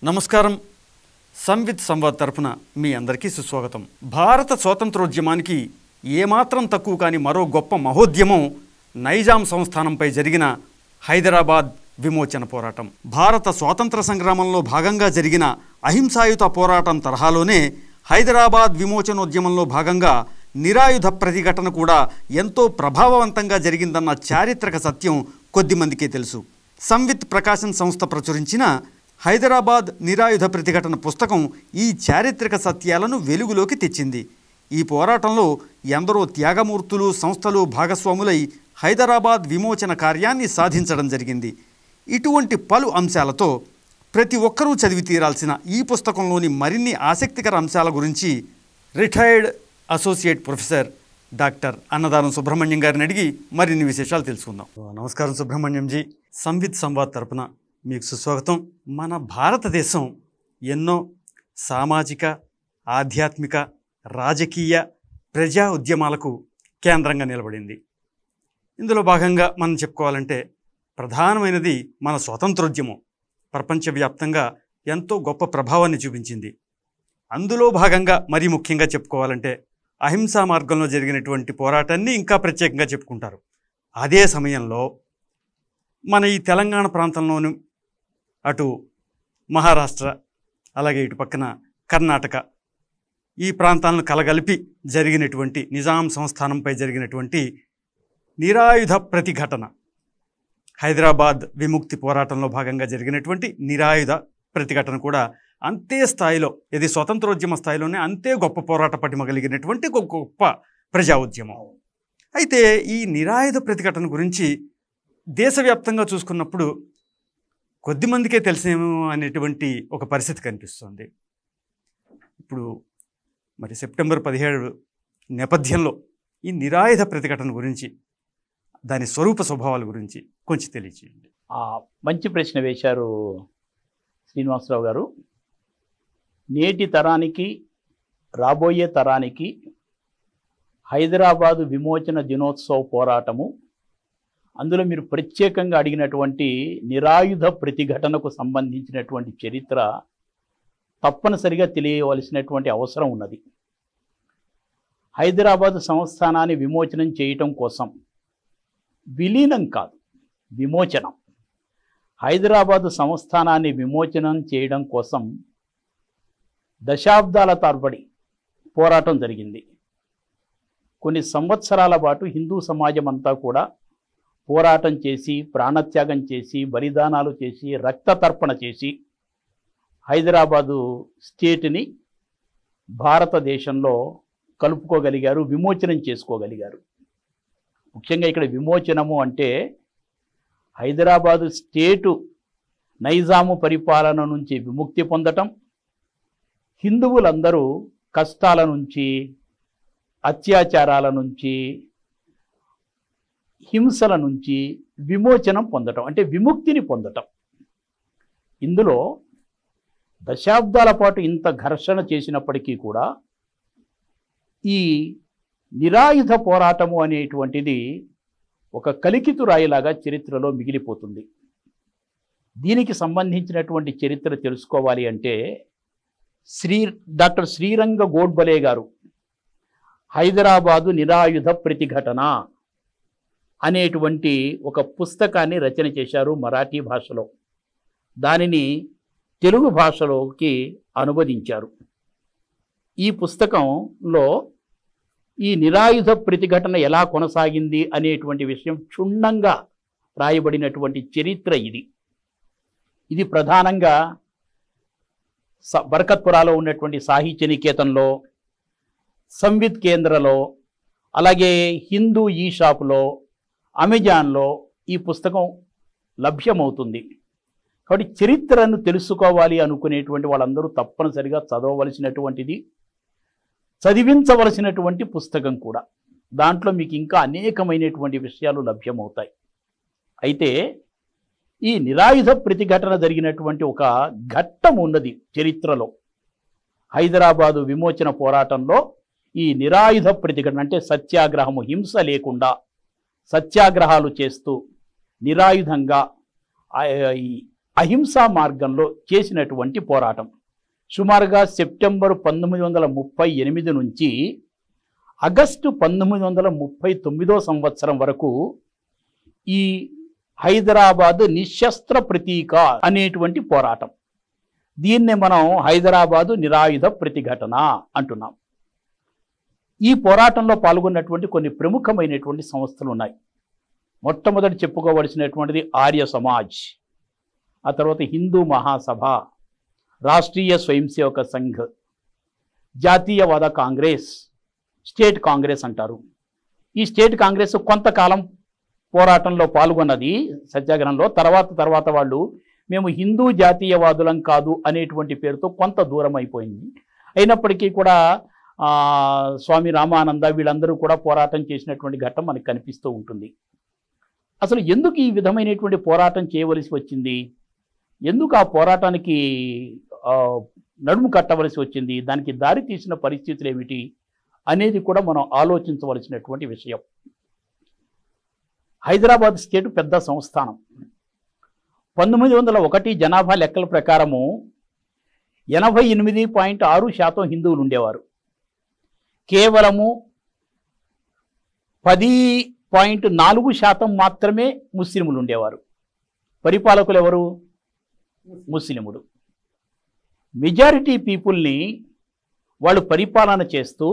నమస్కారం. సంవిత్ సంవాద్ తరపున మీ అందరికీ సుస్వాగతం. భారత స్వాతంత్రోద్యమానికి ఏమాత్రం తక్కువ కాని మరో గొప్ప మహోద్యమం నైజాం సంస్థానంపై జరిగిన హైదరాబాద్ విమోచన పోరాటం. భారత స్వాతంత్ర సంగ్రామంలో భాగంగా జరిగిన అహింసాయుత పోరాటం తరహాలోనే హైదరాబాద్ విమోచనోద్యమంలో భాగంగా నిరాయుధ ప్రతిఘటన కూడా ఎంతో ప్రభావవంతంగా జరిగిందన్న చారిత్రక సత్యం కొద్దిమందికే తెలుసు. సంవిత్ ప్రకాశన్ సంస్థ ప్రచురించిన హైదరాబాద్ నిరాయుధ ప్రతిఘటన పుస్తకం ఈ చారిత్రక సత్యాలను వెలుగులోకి తెచ్చింది. ఈ పోరాటంలో ఎందరో త్యాగమూర్తులు, సంస్థలు భాగస్వాములై హైదరాబాద్ విమోచన కార్యాన్ని సాధించడం జరిగింది. ఇటువంటి పలు అంశాలతో ప్రతి ఒక్కరూ చదివి తీరాల్సిన ఈ పుస్తకంలోని మరిన్ని ఆసక్తికర అంశాల గురించి రిటైర్డ్ అసోసియేట్ ప్రొఫెసర్ డాక్టర్ అన్నదానం సుబ్రహ్మణ్యం గారిని అడిగి మరిన్ని విశేషాలు తెలుసుకుందాం. నమస్కారం సుబ్రహ్మణ్యంజీ. సంవిత్ సంవాద్ తరపున మీకు సుస్వాగతం. మన భారతదేశం ఎన్నో సామాజిక, ఆధ్యాత్మిక, రాజకీయ, ప్రజా ఉద్యమాలకు కేంద్రంగా నిలబడింది. ఇందులో భాగంగా మనం చెప్పుకోవాలంటే ప్రధానమైనది మన స్వాతంత్రోద్యమం. ప్రపంచవ్యాప్తంగా ఎంతో గొప్ప ప్రభావాన్ని చూపించింది. అందులో భాగంగా మరీ ముఖ్యంగా చెప్పుకోవాలంటే అహింసా మార్గంలో జరిగినటువంటి పోరాటాన్ని ఇంకా ప్రత్యేకంగా చెప్పుకుంటారు. అదే సమయంలో మన ఈ తెలంగాణ ప్రాంతంలోను, అటు మహారాష్ట్ర, అలాగే ఇటు పక్కన కర్ణాటక, ఈ ప్రాంతాలను కలగలిపి జరిగినటువంటి నిజాం సంస్థానంపై జరిగినటువంటి నిరాయుధ ప్రతిఘటన, హైదరాబాద్ విముక్తి పోరాటంలో భాగంగా జరిగినటువంటి నిరాయుధ ప్రతిఘటన కూడా అంతే స్థాయిలో, ఇది స్వతంత్రోద్యమ స్థాయిలోనే అంతే గొప్ప పోరాట పటిమ కలిగినటువంటి గొప్ప ప్రజా ఉద్యమం. అయితే ఈ నిరాయుధ ప్రతిఘటన గురించి దేశవ్యాప్తంగా చూసుకున్నప్పుడు కొద్దిమందికే తెలిసేమో అనేటువంటి ఒక పరిస్థితి కనిపిస్తుంది. ఇప్పుడు మరి సెప్టెంబర్ 17 నేపథ్యంలో ఈ నిరాయుధ ప్రతిఘటన గురించి, దాని స్వరూప స్వభావాల గురించి కొంచెం తెలియచేయండి. మంచి ప్రశ్న వేశారు శ్రీనివాసరావు గారు. నేటి తరానికి, రాబోయే తరానికి హైదరాబాదు విమోచన దినోత్సవ పోరాటము, అందులో మీరు ప్రత్యేకంగా అడిగినటువంటి నిరాయుధ ప్రతిఘటనకు సంబంధించినటువంటి చరిత్ర తప్పనిసరిగా తెలియవలసినటువంటి అవసరం ఉన్నది. హైదరాబాదు సంస్థానాన్ని విమోచనం చేయటం కోసం, విలీనం కాదు, విమోచనం, హైదరాబాదు సంస్థానాన్ని విమోచనం చేయడం కోసం దశాబ్దాల తరబడి పోరాటం జరిగింది. కొన్ని సంవత్సరాల పాటు హిందూ సమాజం అంతా కూడా పోరాటం చేసి, ప్రాణత్యాగం చేసి, బలిదానాలు చేసి, రక్తతర్పణ చేసి హైదరాబాదు స్టేట్ని భారతదేశంలో కలుపుకోగలిగారు, విమోచనం చేసుకోగలిగారు. ముఖ్యంగా ఇక్కడ విమోచనము అంటే హైదరాబాదు స్టేటు నైజాము పరిపాలన నుంచి విముక్తి పొందటం, హిందువులందరూ కష్టాల నుంచి, అత్యాచారాల నుంచి, హింసల నుంచి విమోచనం పొందటం, అంటే విముక్తిని పొందటం. ఇందులో దశాబ్దాల పాటు ఇంత ఘర్షణ చేసినప్పటికీ కూడా ఈ నిరాయుధ పోరాటము అనేటువంటిది ఒక కలికితురాయిలాగా చరిత్రలో మిగిలిపోతుంది. దీనికి సంబంధించినటువంటి చరిత్ర తెలుసుకోవాలి అంటే డాక్టర్ శ్రీరంగ గోడ్బలే గారు హైదరాబాదు నిరాయుధ ప్రతిఘటన అనేటువంటి ఒక పుస్తకాన్ని రచన చేశారు మరాఠీ భాషలో. దానిని తెలుగు భాషలోకి అనువదించారు. ఈ పుస్తకంలో ఈ నిరాయుధ ప్రతిఘటన ఎలా కొనసాగింది అనేటువంటి విషయం క్షుణ్ణంగా రాయబడినటువంటి చరిత్ర ఇది. ఇది ప్రధానంగా బర్కత్పురాలో ఉన్నటువంటి సాహిత్య నికేతన్లో, సంవిత్ కేంద్రలో, అలాగే హిందూ ఈ షాపులో, అమెజాన్లో ఈ పుస్తకం లభ్యమవుతుంది. కాబట్టి చరిత్రను తెలుసుకోవాలి అనుకునేటువంటి వాళ్ళందరూ తప్పనిసరిగా చదవవలసినటువంటిది, చదివించవలసినటువంటి పుస్తకం కూడా. దాంట్లో మీకు ఇంకా అనేకమైనటువంటి విషయాలు లభ్యమవుతాయి. అయితే ఈ నిరాయుధ ప్రతిఘటన జరిగినటువంటి ఒక ఘట్టం ఉన్నది చరిత్రలో. హైదరాబాదు విమోచన పోరాటంలో ఈ నిరాయుధ ప్రతిఘటన అంటే సత్యాగ్రహము, హింస లేకుండా సత్యాగ్రహాలు చేస్తూ నిరాయుధంగా అహింసా మార్గంలో చేసినటువంటి పోరాటం. సుమారుగా సెప్టెంబర్ 1938 నుంచి ఆగస్టు 1939 సంవత్సరం వరకు ఈ హైదరాబాద్ నిశ్శస్త్ర ప్రతీక అనేటువంటి పోరాటం, దీన్నే మనం హైదరాబాదు నిరాయుధ ప్రతిఘటన అంటున్నాం. ఈ పోరాటంలో పాల్గొన్నటువంటి కొన్ని ప్రముఖమైనటువంటి సంస్థలు ఉన్నాయి. మొట్టమొదటి చెప్పుకోవలసినటువంటిది ఆర్య సమాజ్, ఆ తర్వాత హిందూ మహాసభ, రాష్ట్రీయ స్వయం సేవక సంఘ్, జాతీయవాద కాంగ్రెస్, స్టేట్ కాంగ్రెస్ అంటారు. ఈ స్టేట్ కాంగ్రెస్ కొంతకాలం పోరాటంలో పాల్గొన్నది సత్యాగ్రహంలో. తర్వాత వాళ్ళు మేము హిందూ జాతీయవాదులం కాదు అనేటువంటి పేరుతో కొంత దూరం అయిపోయింది. అయినప్పటికీ కూడా స్వామి రామానంద వీళ్ళందరూ కూడా పోరాటం చేసినటువంటి ఘట్టం మనకు కనిపిస్తూ ఉంటుంది. అసలు ఎందుకు ఈ విధమైనటువంటి పోరాటం చేయవలసి వచ్చింది, ఎందుకు ఆ పోరాటానికి నడుము కట్టవలసి వచ్చింది, దానికి దారి తీసిన పరిస్థితులు ఏమిటి అనేది కూడా మనం ఆలోచించవలసినటువంటి విషయం. హైదరాబాద్ స్టేట్ పెద్ద సంస్థానం. 1901 జనాభా లెక్కల ప్రకారము 88.6% హిందువులు ఉండేవారు. కేవలము 10.4% మాత్రమే ముస్లింలు ఉండేవారు. పరిపాలకులు ఎవరు? ముస్లిములు. మెజారిటీ పీపుల్ని వాళ్ళు పరిపాలన చేస్తూ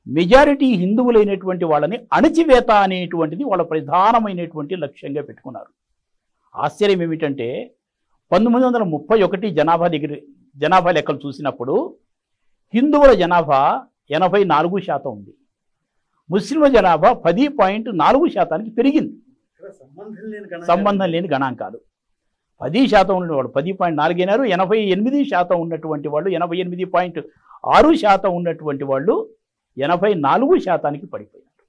మెజారిటీ హిందువులైనటువంటి వాళ్ళని అణచివేత అనేటువంటిది వాళ్ళ ప్రధానమైనటువంటి లక్ష్యంగా పెట్టుకున్నారు. ఆశ్చర్యం ఏమిటంటే 1931 జనాభా లెక్కలు చూసినప్పుడు హిందువుల జనాభా 84% ఉంది, ముస్లింల జనాభా 10.4% పెరిగింది. సంబంధం లేని గణాంకాలు. 10% ఉన్నవాళ్ళు 10.4 అయినారు, 88% ఉన్నటువంటి వాళ్ళు 88.6% ఉన్నటువంటి వాళ్ళు 84%కి పడిపోయినారు.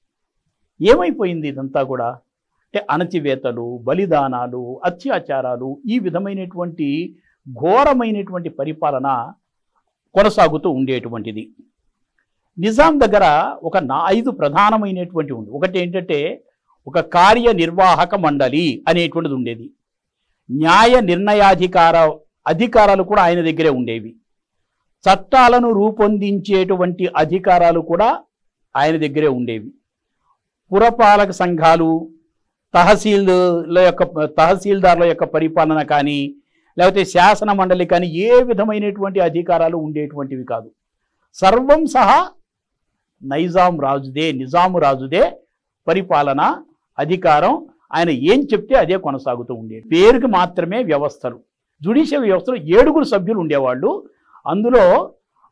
ఏమైపోయింది ఇదంతా కూడా అంటే అణచివేతలు, బలిదానాలు, అత్యాచారాలు, ఈ విధమైనటువంటి ఘోరమైనటువంటి పరిపాలన కొనసాగుతూ ఉండేటువంటిది. నిజాం దగ్గర ఒక 5 ప్రధానమైనటువంటి ఉంది. ఒకటి ఏంటంటే ఒక కార్యనిర్వాహక మండలి అనేటువంటిది ఉండేది. న్యాయ అధికారాలు కూడా ఆయన దగ్గరే ఉండేవి. చట్టాలను రూపొందించేటువంటి అధికారాలు కూడా ఆయన దగ్గరే ఉండేవి. పురపాలక సంఘాలు, తహసీల్దార్ల యొక్క పరిపాలన కానీ లేకపోతే శాసన మండలి కానీ ఏ విధమైనటువంటి అధికారాలు ఉండేటువంటివి కాదు. సర్వం సహా నిజాము రాజుదే పరిపాలన అధికారం. ఆయన ఏం చెప్తే అదే కొనసాగుతూ ఉండేది. పేరుకి మాత్రమే వ్యవస్థలు. జ్యుడిషియల్ వ్యవస్థలో 7 సభ్యులు ఉండేవాళ్ళు. అందులో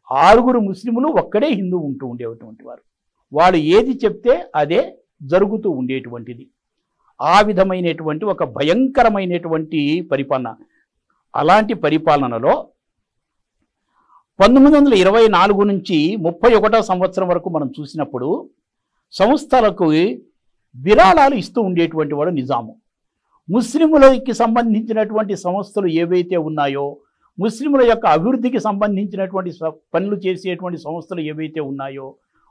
6 ముస్లిములు, ఒక్కడే హిందూ ఉంటూ ఉండేటువంటి వారు. వాళ్ళు ఏది చెప్తే అదే జరుగుతూ ఉండేటువంటిది. ఆ విధమైనటువంటి ఒక భయంకరమైనటువంటి పరిపాలన. అలాంటి పరిపాలనలో 1924 నుంచి 31వ సంవత్సరం వరకు మనం చూసినప్పుడు సంస్థలకు విరాళాలు ఇస్తూ ఉండేటువంటి వాడు నిజాము. ముస్లిములకి సంబంధించినటువంటి సంస్థలు ఏవైతే ఉన్నాయో, ముస్లిముల యొక్క అభివృద్ధికి సంబంధించినటువంటి పనులు చేసేటువంటి సంస్థలు ఏవైతే ఉన్నాయో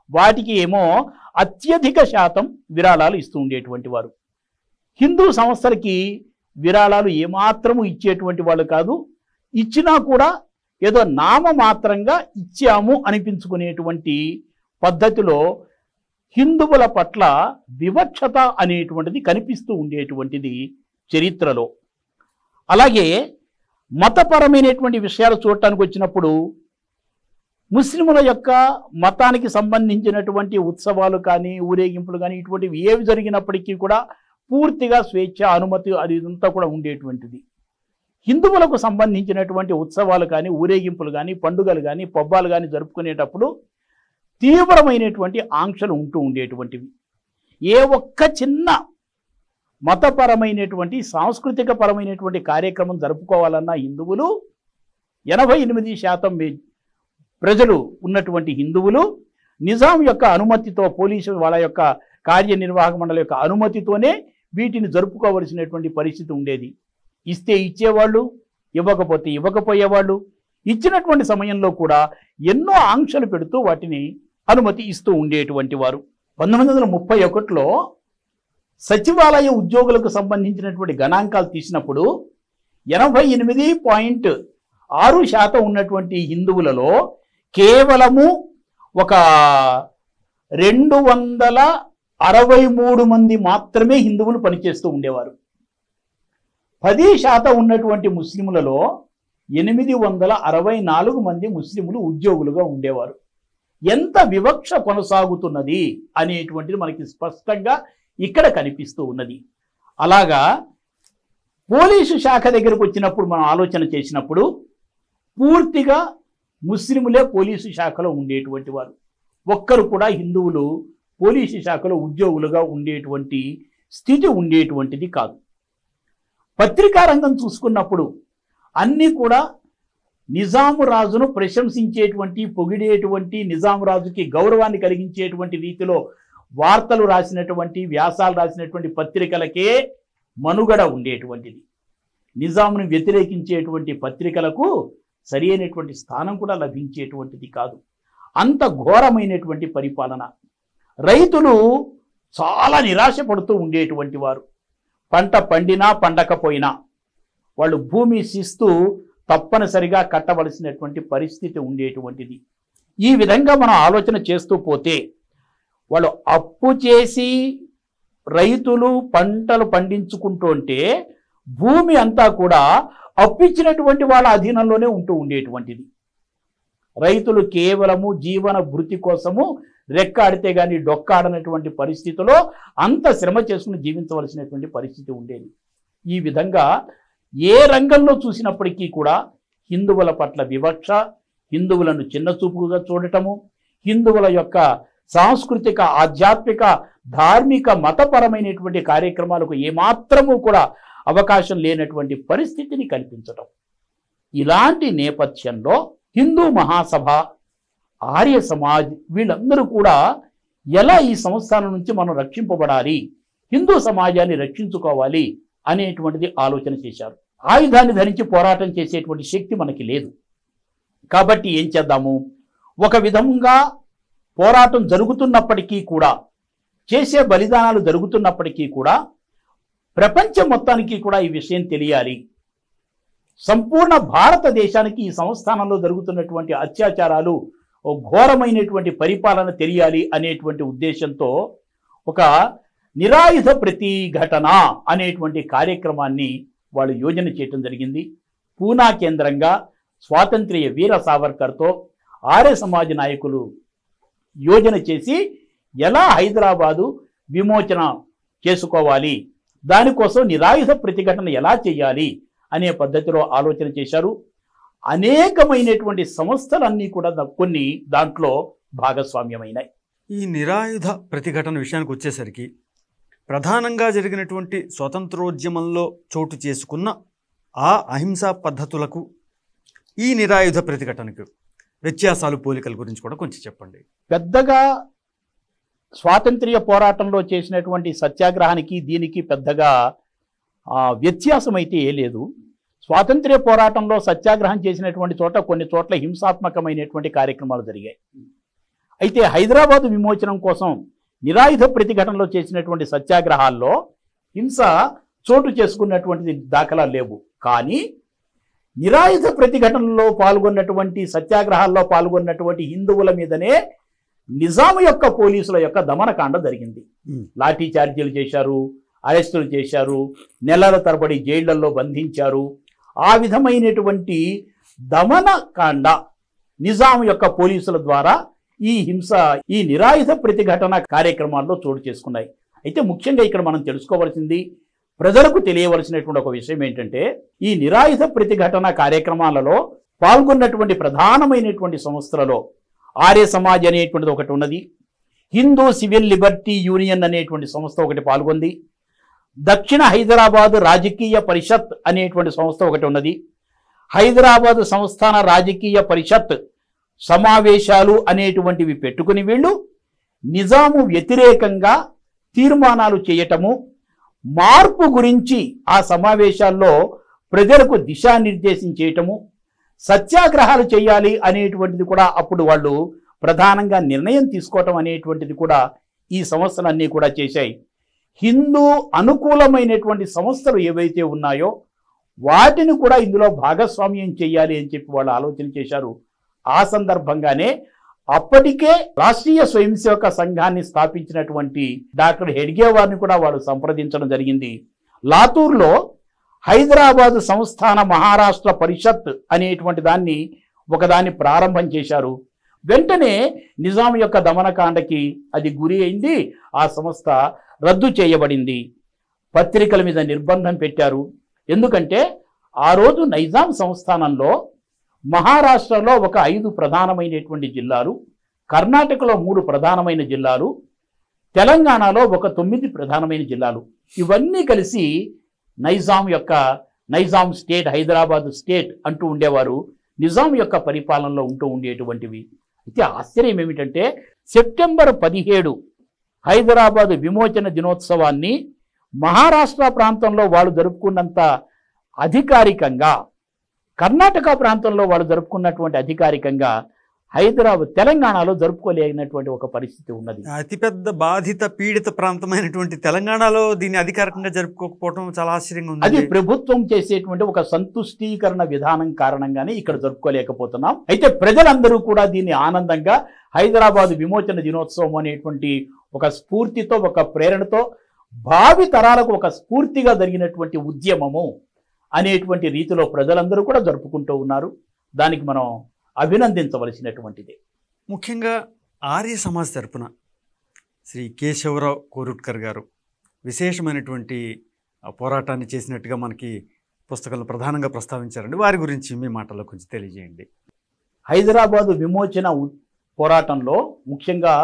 వాటికి ఏమో అత్యధిక శాతం విరాళాలు ఇస్తూ ఉండేటువంటి వారు. హిందూ సంస్థలకి విరాళాలు ఏమాత్రము ఇచ్చేటువంటి వాళ్ళు కాదు. ఇచ్చినా కూడా ఏదో నామమాత్రంగా ఇచ్చాము అనిపించుకునేటువంటి పద్ధతిలో హిందువుల పట్ల వివక్షత అనేటువంటిది కనిపిస్తూ ఉండేటువంటిది చరిత్రలో. అలాగే మతపరమైనటువంటి విషయాలు చూడటానికి వచ్చినప్పుడు ముస్లిముల యొక్క మతానికి సంబంధించినటువంటి ఉత్సవాలు కానీ ఊరేగింపులు కానీ ఇటువంటివి ఏవి జరిగినప్పటికీ కూడా పూర్తిగా స్వేచ్ఛ, అనుమతి అది ఇదంతా కూడా ఉండేటువంటిది. హిందువులకు సంబంధించినటువంటి ఉత్సవాలు కానీ ఊరేగింపులు కానీ పండుగలు కానీ పబ్బాలు కానీ జరుపుకునేటప్పుడు తీవ్రమైనటువంటి ఆంక్షలు ఉంటూ ఉండేటువంటివి. ఏ ఒక్క చిన్న మతపరమైనటువంటి సాంస్కృతిక పరమైనటువంటి కార్యక్రమం జరుపుకోవాలన్నా హిందువులు 88% ప్రజలు ఉన్నటువంటి హిందువులు నిజాం యొక్క అనుమతితో, పోలీసు వాళ్ళ యొక్క కార్యనిర్వాహక మండలి యొక్క అనుమతితోనే వీటిని జరుపుకోవలసినటువంటి పరిస్థితి ఉండేది. ఇస్తే ఇచ్చేవాళ్ళు, ఇవ్వకపోతే ఇవ్వకపోయేవాళ్ళు. ఇచ్చినటువంటి సమయంలో కూడా ఎన్నో ఆంక్షలు పెడుతూ వాటిని అనుమతి ఇస్తూ ఉండేటువంటి వారు. 1931లో సచివాలయ ఉద్యోగులకు సంబంధించినటువంటి గణాంకాలు తీసినప్పుడు 88.6% ఉన్నటువంటి హిందువులలో కేవలము ఒక 263 మంది మాత్రమే హిందువులు పనిచేస్తూ ఉండేవారు. 10% ఉన్నటువంటి ముస్లిములలో 864 మంది ముస్లిములు ఉద్యోగులుగా ఉండేవారు. ఎంత వివక్ష కొనసాగుతున్నది అనేటువంటిది మనకి స్పష్టంగా ఇక్కడ కనిపిస్తూ ఉన్నది. అలాగా పోలీసు శాఖ దగ్గరకు వచ్చినప్పుడు మనం ఆలోచన చేసినప్పుడు పూర్తిగా ముస్లిములే పోలీసు శాఖలో ఉండేటువంటి వారు. ఒక్కరు కూడా హిందువులు పోలీసు శాఖలో ఉద్యోగులుగా ఉండేటువంటి స్థితి ఉండేటువంటిది కాదు. పత్రికా రంగం చూసుకున్నప్పుడు అన్నీ కూడా నిజాము రాజును ప్రశంసించేటువంటి, పొగిడేటువంటి, నిజాము రాజుకి గౌరవాన్ని కలిగించేటువంటి రీతిలో వార్తలు రాసినటువంటి, వ్యాసాలు రాసినటువంటి పత్రికలకే మనుగడ ఉండేటువంటిది. నిజామును వ్యతిరేకించేటువంటి పత్రికలకు సరి అయినటువంటి స్థానం కూడా లభించేటువంటిది కాదు. అంత ఘోరమైనటువంటి పరిపాలన. రైతులు చాలా నిరాశ పడుతూ ఉండేటువంటి వారు. పంట పండినా పండకపోయినా వాళ్ళు భూమి శిస్తు తప్పనిసరిగా కట్టవలసినటువంటి పరిస్థితి ఉండేటువంటిది. ఈ విధంగా మనం ఆలోచన చేస్తూ పోతే వాళ్ళు అప్పు చేసి రైతులు పంటలు పండించుకుంటుంటే భూమి అంతా కూడా అప్పిచ్చినటువంటి వాళ్ళ అధీనంలోనే ఉంటూ ఉండేటువంటిది. రైతులు కేవలము జీవన భృతి కోసము రెక్కాడితే కానీ డొక్కాడనటువంటి పరిస్థితిలో అంత శ్రమ చేసుకుని జీవించవలసినటువంటి పరిస్థితి ఉండేది. ఈ విధంగా ఏ రంగంలో చూసినప్పటికీ కూడా హిందువుల పట్ల వివక్ష, హిందువులను చిన్నచూపుగా చూడటము, హిందువుల యొక్క సాంస్కృతిక, ఆధ్యాత్మిక, ధార్మిక, మతపరమైనటువంటి కార్యక్రమాలకు ఏమాత్రము కూడా అవకాశం లేనటువంటి పరిస్థితిని కల్పించటం. ఇలాంటి నేపథ్యంలో హిందూ మహాసభ, ఆర్య సమాజ్ వీళ్ళందరూ కూడా ఎలా ఈ సంస్థానం నుంచి మనం రక్షింపబడాలి, హిందూ సమాజాన్ని రక్షించుకోవాలి అనేటువంటిది ఆలోచన చేశారు. ఆయుధాన్ని ధరించి పోరాటం చేసేటువంటి శక్తి మనకి లేదు. కాబట్టి ఏం చేద్దాము, ఒక విధంగా పోరాటం జరుగుతున్నప్పటికీ కూడా, చేసే బలిదానాలు జరుగుతున్నప్పటికీ కూడా ప్రపంచం మొత్తానికి కూడా ఈ విషయం తెలియాలి. సంపూర్ణ భారతదేశానికి ఈ సంస్థానంలో జరుగుతున్నటువంటి అత్యాచారాలు, ఘోరమైనటువంటి పరిపాలన తెలియాలి అనేటువంటి ఉద్దేశంతో ఒక నిరాయుధ ప్రతిఘటన అనేటువంటి కార్యక్రమాన్ని వాళ్ళు యోజన చేయటం జరిగింది. పూనా కేంద్రంగా స్వాతంత్ర్య వీర సావర్కర్తో ఆర్య సమాజ్ నాయకులు యోజన చేసి ఎలా హైదరాబాదు విమోచన చేసుకోవాలి, దానికోసం నిరాయుధ ప్రతిఘటన ఎలా చేయాలి అనే పద్ధతిలో ఆలోచన చేశారు. అనేకమైనటువంటి సంస్థలన్నీ కూడా కొన్ని దాంట్లో భాగస్వామ్యమైనాయి. ఈ నిరాయుధ ప్రతిఘటన విషయానికి వచ్చేసరికి ప్రధానంగా జరిగినటువంటి స్వతంత్రోద్యమంలో చోటు చేసుకున్న ఆ అహింసా పద్ధతులకు ఈ నిరాయుధ ప్రతిఘటనకు వ్యత్యాసాలు, పోలికల గురించి కూడా కొంచెం చెప్పండి. పెద్దగా స్వాతంత్ర్య పోరాటంలో చేసినటువంటి సత్యాగ్రహానికి దీనికి పెద్దగా వ్యత్యాసం అయితే ఏ లేదు. స్వాతంత్ర్య పోరాటంలో సత్యాగ్రహం చేసినటువంటి చోట కొన్ని చోట్ల హింసాత్మకమైనటువంటి కార్యక్రమాలు జరిగాయి. అయితే హైదరాబాదు విమోచనం కోసం నిరాయుధ ప్రతిఘటనలో చేసినటువంటి సత్యాగ్రహాల్లో హింస చోటు చేసుకున్నటువంటి దాఖలాలు లేవు. కానీ నిరాయుధ ప్రతిఘటనలో పాల్గొన్నటువంటి, సత్యాగ్రహాల్లో పాల్గొన్నటువంటి హిందువుల మీదనే నిజాము యొక్క పోలీసుల యొక్క దమనకాండ జరిగింది. లాఠీ చార్జీలు చేశారు, అరెస్టులు చేశారు, నెలల తరబడి జైళ్లలో బంధించారు. ఆ విధమైనటువంటి దమనకాండ నిజాము యొక్క పోలీసుల ద్వారా ఈ హింస, ఈ నిరాయుధ ప్రతిఘటన కార్యక్రమాల్లో చోటు చేసుకున్నాయి. అయితే ముఖ్యంగా ఇక్కడ మనం తెలుసుకోవాల్సింది, ప్రజలకు తెలియవలసినటువంటి ఒక విషయం ఏంటంటే, ఈ నిరాయుధ ప్రతిఘటన కార్యక్రమాలలో పాల్గొన్నటువంటి ప్రధానమైనటువంటి సంస్థలలో ఆర్య సమాజ్ అనేటువంటిది ఒకటి ఉన్నది, హిందూ సివిల్ లిబర్టీ యూనియన్ అనేటువంటి సంస్థ ఒకటి పాల్గొంది, దక్షిణ హైదరాబాదు రాజకీయ పరిషత్ అనేటువంటి సంస్థ ఒకటి ఉన్నది, హైదరాబాదు సంస్థాన రాజకీయ పరిషత్ సమావేశాలు అనేటువంటివి పెట్టుకుని వీళ్ళు నిజాము వ్యతిరేకంగా తీర్మానాలు చేయటము, మార్పు గురించి ఆ సమావేశాల్లో ప్రజలకు దిశానిర్దేశం చేయటము, సత్యాగ్రహాలు చేయాలి అనేటువంటిది కూడా అప్పుడు వాళ్ళు ప్రధానంగా నిర్ణయం తీసుకోవటం అనేటువంటిది కూడా ఈ సంస్థలన్నీ కూడా చేశాయి. హిందూ అనుకూలమైనటువంటి సంస్థలు ఏవైతే ఉన్నాయో వాటిని కూడా ఇందులో భాగస్వామ్యం చేయాలి అని చెప్పి వాళ్ళు ఆలోచన చేశారు. ఆ సందర్భంగానే అప్పటికే రాష్ట్రీయ స్వయం సేవక సంఘాన్ని స్థాపించినటువంటి డాక్టర్ హెడ్గే వారిని కూడా వాళ్ళు సంప్రదించడం జరిగింది. లాతూర్లో హైదరాబాదు సంస్థాన మహారాష్ట్ర పరిషత్ అనేటువంటి ఒకదాన్ని ప్రారంభం చేశారు. వెంటనే నిజాం యొక్క దమనకాండకి అది గురి అయింది. ఆ సంస్థ రద్దు చేయబడింది. పత్రికల మీద నిర్బంధం పెట్టారు. ఎందుకంటే ఆ రోజు నైజాం సంస్థానంలో మహారాష్ట్రలో ఒక 5 ప్రధానమైనటువంటి జిల్లాలు, కర్ణాటకలో 3 ప్రధానమైన జిల్లాలు, తెలంగాణలో ఒక 9 ప్రధానమైన జిల్లాలు, ఇవన్నీ కలిసి నైజాం స్టేట్, హైదరాబాద్ స్టేట్ అంటూ ఉండేవారు. నిజాం యొక్క పరిపాలనలో ఉంటూ ఉండేటువంటివి. అయితే ఆశ్చర్యం ఏమిటంటే సెప్టెంబర్ 17 హైదరాబాద్ విమోచన దినోత్సవాన్ని మహారాష్ట్ర ప్రాంతంలో వాళ్ళు జరుపుకున్నంత అధికారికంగా, కర్ణాటక ప్రాంతంలో వాళ్ళు జరుపుకున్నటువంటి అధికారికంగా తెలంగాణలో జరుపుకోలేనటువంటి ఒక పరిస్థితి ఉన్నది. అతిపెద్ద బాధిత పీడిత ప్రాంతమైనటువంటి తెలంగాణలో దీన్ని అధికారికంగా జరుపుకోకపోవడం చాలా ఆశ్చర్యంగా ఉంది. అది ప్రభుత్వం చేసేటువంటి ఒక సంతుష్టీకరణ విధానం కారణంగానే ఇక్కడ జరుపుకోలేకపోతున్నాం. అయితే ప్రజలందరూ కూడా దీన్ని ఆనందంగా హైదరాబాద్ విమోచన దినోత్సవం అనేటువంటి ఒక స్ఫూర్తితో, ఒక ప్రేరణతో, భావి తరాలకు ఒక స్ఫూర్తిగా జరిగినటువంటి ఉద్యమము అనేటువంటి రీతిలో ప్రజలందరూ కూడా జరుపుకుంటూ ఉన్నారు. దానికి మనం అభినందించవలసినటువంటిది. ముఖ్యంగా ఆర్య సమాజ్ తరపున శ్రీ కేశవరావు కోరుట్కర్ గారు విశేషమైనటువంటి పోరాటాన్ని చేసినట్టుగా మనకి పుస్తకంలో ప్రధానంగా ప్రస్తావించారండి. వారి గురించి మీ మాటల్లో కొంచెం తెలియజేయండి. హైదరాబాదు విమోచన పోరాటంలో ముఖ్యంగా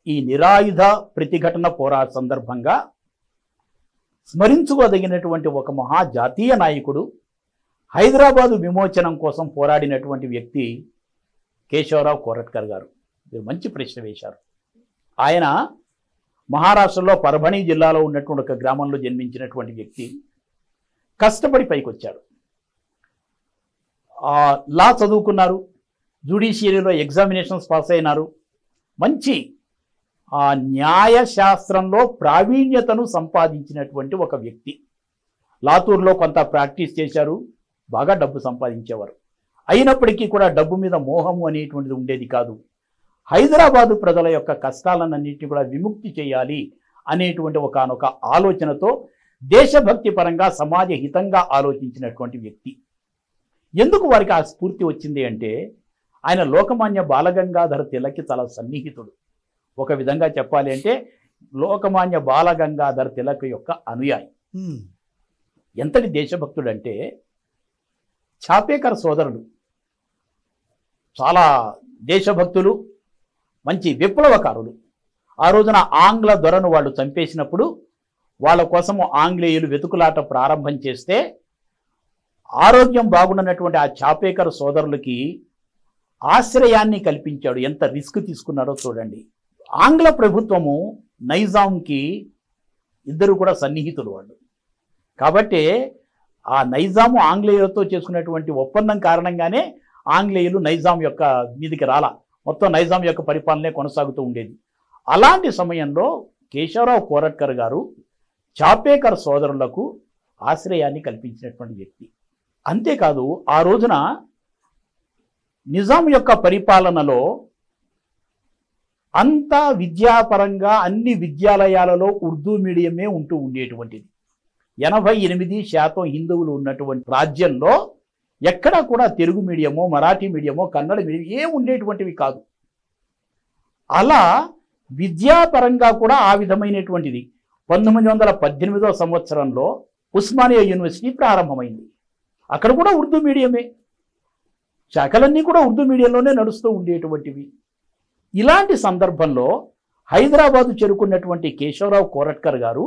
ఈ నిరాయుధ ప్రతిఘటన పోరాట సందర్భంగా స్మరించుకోదగినటువంటి ఒక మహాజాతీయ నాయకుడు, హైదరాబాదు విమోచనం కోసం పోరాడినటువంటి వ్యక్తి కేశవరావు కోరట్కర్ గారు. మీరు మంచి ప్రశ్న వేశారు. ఆయన మహారాష్ట్రలో పర్భణి జిల్లాలో ఉన్నటువంటి ఒక గ్రామంలో జన్మించినటువంటి వ్యక్తి. కష్టపడి పైకి వచ్చారు. లా చదువుకున్నారు, జ్యుడిషియరీలో ఎగ్జామినేషన్స్ పాస్ అయినారు. మంచి న్యాయశాస్త్రంలో ప్రావీణ్యతను సంపాదించినటువంటి ఒక వ్యక్తి. లాతూర్లో కొంత ప్రాక్టీస్ చేశారు, బాగా డబ్బు సంపాదించేవారు. అయినప్పటికీ కూడా డబ్బు మీద మోహము అనేటువంటిది ఉండేది కాదు. హైదరాబాదు ప్రజల యొక్క కష్టాలన్నింటినీ కూడా విముక్తి చేయాలి అనేటువంటి ఒకనొక ఆలోచనతో దేశభక్తి పరంగా, సమాజ హితంగా ఆలోచించినటువంటి వ్యక్తి. ఎందుకు వారికి ఆ స్ఫూర్తి వచ్చింది అంటే ఆయన లోకమాన్య బాలగంగాధర తిలక్కి చాలా సన్నిహితుడు. ఒక విధంగా చెప్పాలి అంటే లోకమాన్య బాలగంగాధర తిలక్ యొక్క అనుయాయి. ఎంతటి దేశభక్తుడంటే చాపేకర్ సోదరులు చాలా దేశభక్తులు, మంచి విప్లవకారులు. ఆ రోజున ఆంగ్ల దొరను వాళ్ళు చంపేసినప్పుడు వాళ్ళ కోసము ఆంగ్లేయులు వెతుకులాట ప్రారంభం చేస్తే ఆరోగ్యం బాగున్నటువంటి ఆ చాపేకర్ సోదరులకి ఆశ్రయాన్ని కల్పించాడు. ఎంత రిస్క్ తీసుకున్నారో చూడండి. ఆంగ్ల ప్రభుత్వము నైజాంకి ఇద్దరు కూడా సన్నిహితులు వాళ్ళు. కాబట్టి ఆ నైజాము ఆంగ్లేయులతో చేసుకున్నటువంటి ఒప్పందం కారణంగానే ఆంగ్లేయులు నైజాం యొక్క మీదికి మొత్తం నైజాం యొక్క పరిపాలనే కొనసాగుతూ ఉండేది. అలాంటి సమయంలో కేశవరావు కోరట్కర్ గారు చాపేకర్ సోదరులకు ఆశ్రయాన్ని కల్పించినటువంటి వ్యక్తి. అంతేకాదు ఆ రోజున నిజాం యొక్క పరిపాలనలో అంతా విద్యాపరంగా అన్ని విద్యాలయాలలో ఉర్దూ మీడియమే ఉంటూ ఉండేటువంటిది. 88% హిందువులు ఉన్నటువంటి రాజ్యంలో ఎక్కడా కూడా తెలుగు మీడియమో, మరాఠీ మీడియమో, కన్నడ మీడియం ఏం ఉండేటువంటివి కాదు. అలా విద్యాపరంగా కూడా ఆ విధమైనటువంటిది 1918వ సంవత్సరంలో ఉస్మానియా యూనివర్సిటీ ప్రారంభమైంది. అక్కడ కూడా ఉర్దూ మీడియమే, శాఖలన్నీ కూడా ఉర్దూ మీడియంలోనే నడుస్తూ ఉండేటువంటివి. ఇలాంటి సందర్భంలో హైదరాబాదు చేరుకున్నటువంటి కేశవరావు కోరట్కర్ గారు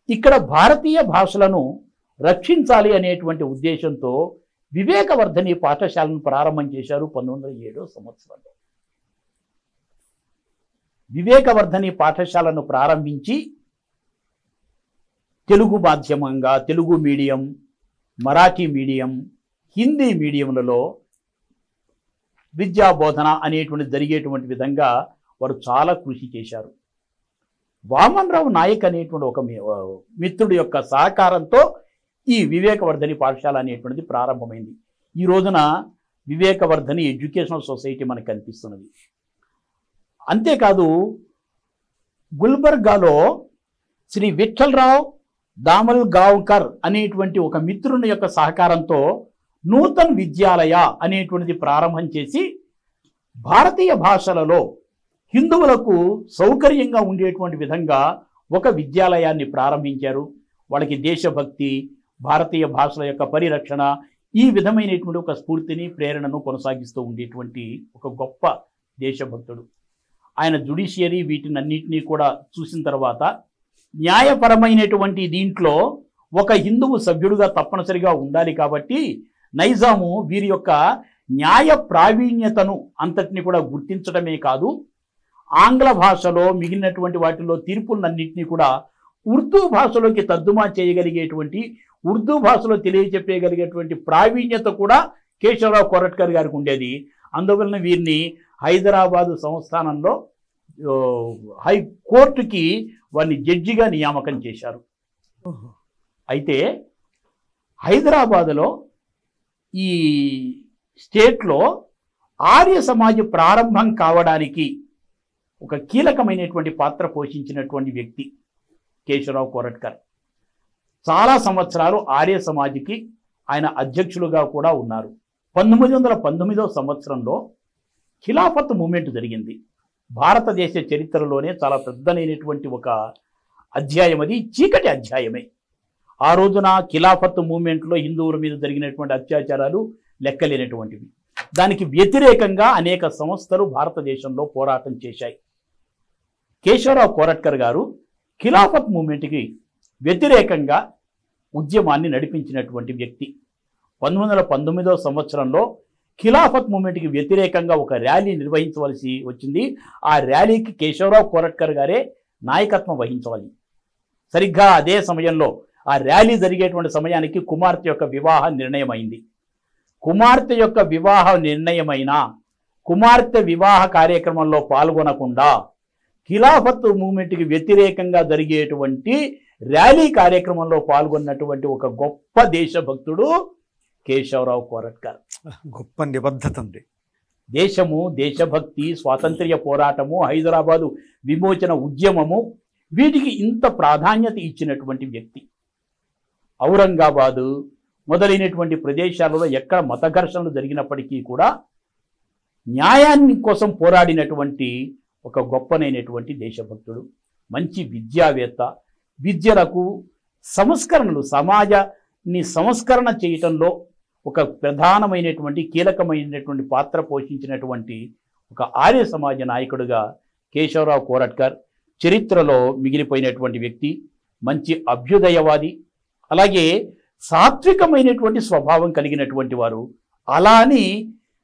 ఇక్కడ భారతీయ భాషలను రక్షించాలి అనేటువంటి ఉద్దేశంతో వివేకవర్ధని పాఠశాలను ప్రారంభం చేశారు 1907వ సంవత్సరంలో. వివేకవర్ధని పాఠశాలను ప్రారంభించి తెలుగు మాధ్యమంగా, తెలుగు మీడియం, మరాఠీ మీడియం, హిందీ మీడియంలలో విద్యాబోధన అనేటువంటి జరిగేటువంటి విధంగా వారు చాలా కృషి చేశారు. వామన్ రావు నాయక్ అనేటువంటి ఒక మిత్రుడి యొక్క సహకారంతో ఈ వివేకవర్ధని పాఠశాల అనేటువంటిది ప్రారంభమైంది. ఈ రోజున వివేకవర్ధని ఎడ్యుకేషనల్ సొసైటీ మనకు కనిపిస్తున్నది. అంతేకాదు గుల్బర్గాలో శ్రీ విఠలరావు దామల్గావ్కర్ అనేటువంటి ఒక మిత్రుని యొక్క సహకారంతో నూతన్ విద్యాలయ అనేటువంటిది ప్రారంభం చేసి భారతీయ భాషలలో హిందువులకు సౌకర్యంగా ఉండేటువంటి విధంగా ఒక విద్యాలయాన్ని ప్రారంభించారు. వాళ్ళకి దేశభక్తి, భారతీయ భాషల యొక్క పరిరక్షణ, ఈ విధమైనటువంటి ఒక స్ఫూర్తిని, ప్రేరణను కొనసాగిస్తూ ఉండేటువంటి ఒక గొప్ప దేశభక్తుడు. ఆయన జుడిషియరీ వీటినన్నింటినీ కూడా చూసిన తర్వాత న్యాయపరమైనటువంటి దీంట్లో ఒక హిందువు సభ్యుడుగా తప్పనిసరిగా ఉండాలి కాబట్టి నైజాము వీరి యొక్క న్యాయ ప్రావీణ్యతను అంతటిని కూడా గుర్తించడమే కాదు, ఆంగ్ల భాషలో మిగిలినటువంటి వాటిలో తీర్పులన్నింటినీ కూడా ఉర్దూ భాషలోకి తర్జుమా చేయగలిగేటువంటి, ఉర్దూ భాషలో తెలియజెప్పగలిగేటువంటి ప్రావీణ్యత కూడా కేశవరావు కోరట్కర్ గారికి ఉండేది. అందువలన వీరిని హైదరాబాదు సంస్థానంలో హైకోర్టుకి వారిని జడ్జిగా నియామకం చేశారు. అయితే హైదరాబాదులో ఈ స్టేట్లో ఆర్య సమాజ్ ప్రారంభం కావడానికి ఒక కీలకమైనటువంటి పాత్ర పోషించినటువంటి వ్యక్తి కేశవరావు కోరట్కర్. చాలా సంవత్సరాలు ఆర్య సమాజ్కి ఆయన అధ్యక్షులుగా కూడా ఉన్నారు. 1919వ సంవత్సరంలో ఖిలాఫత్ మూమెంట్ జరిగింది. భారతదేశ చరిత్రలోనే చాలా పెద్దనైనటువంటి ఒక అధ్యాయం, అది చీకటి అధ్యాయమే. ఆ రోజున ఖిలాఫత్ మూమెంట్లో హిందువుల మీద జరిగినటువంటి అత్యాచారాలు లెక్కలేనటువంటివి. దానికి వ్యతిరేకంగా అనేక సంస్థలు భారతదేశంలో పోరాటం చేశాయి. కేశవరావు కోరట్కర్ గారు ఖిలాఫత్ మూమెంట్కి వ్యతిరేకంగా ఉద్యమాన్ని నడిపించినటువంటి వ్యక్తి. 1919వ సంవత్సరంలో ఖిలాఫత్ మూమెంట్కి వ్యతిరేకంగా ఒక ర్యాలీ నిర్వహించవలసి వచ్చింది. ఆ ర్యాలీకి కేశవరావు కోరట్కర్ గారే నాయకత్వం వహించవాలి. సరిగ్గా అదే సమయంలో ఆ ర్యాలీ జరిగేటువంటి సమయానికి కుమార్తె యొక్క వివాహ నిర్ణయం అయింది. కుమార్తె యొక్క వివాహ నిర్ణయమైన కుమార్తె వివాహ కార్యక్రమంలో పాల్గొనకుండా ఖిలాఫత్ మూమెంట్కి వ్యతిరేకంగా జరిగేటువంటి ర్యాలీ కార్యక్రమంలో పాల్గొన్నటువంటి ఒక గొప్ప దేశభక్తుడు కేశవరావు కోరట్కర్. గొప్ప నిబద్ధత ఉంది. దేశము, దేశభక్తి, స్వాతంత్ర్య పోరాటము, హైదరాబాదు విమోచన ఉద్యమము, వీటికి ఇంత ప్రాధాన్యత ఇచ్చినటువంటి వ్యక్తి. ఔరంగాబాదు మొదలైనటువంటి ప్రదేశాలలో ఎక్కడ మత ఘర్షణలు జరిగినప్పటికీ కూడా న్యాయాన్ని కోసం పోరాడినటువంటి ఒక గొప్పనైనటువంటి దేశభక్తుడు, మంచి విద్యావేత్త. విద్యలకు సంస్కరణలు, సమాజాన్ని సంస్కరణ చేయటంలో ఒక ప్రధానమైనటువంటి కీలకమైనటువంటి పాత్ర పోషించినటువంటి ఒక ఆర్య సమాజ నాయకుడిగా కేశవరావు కోరట్కర్ చరిత్రలో మిగిలిపోయినటువంటి వ్యక్తి. మంచి అభ్యుదయవాది, అలాగే సాత్వికమైనటువంటి స్వభావం కలిగినటువంటి వారు. అలా అని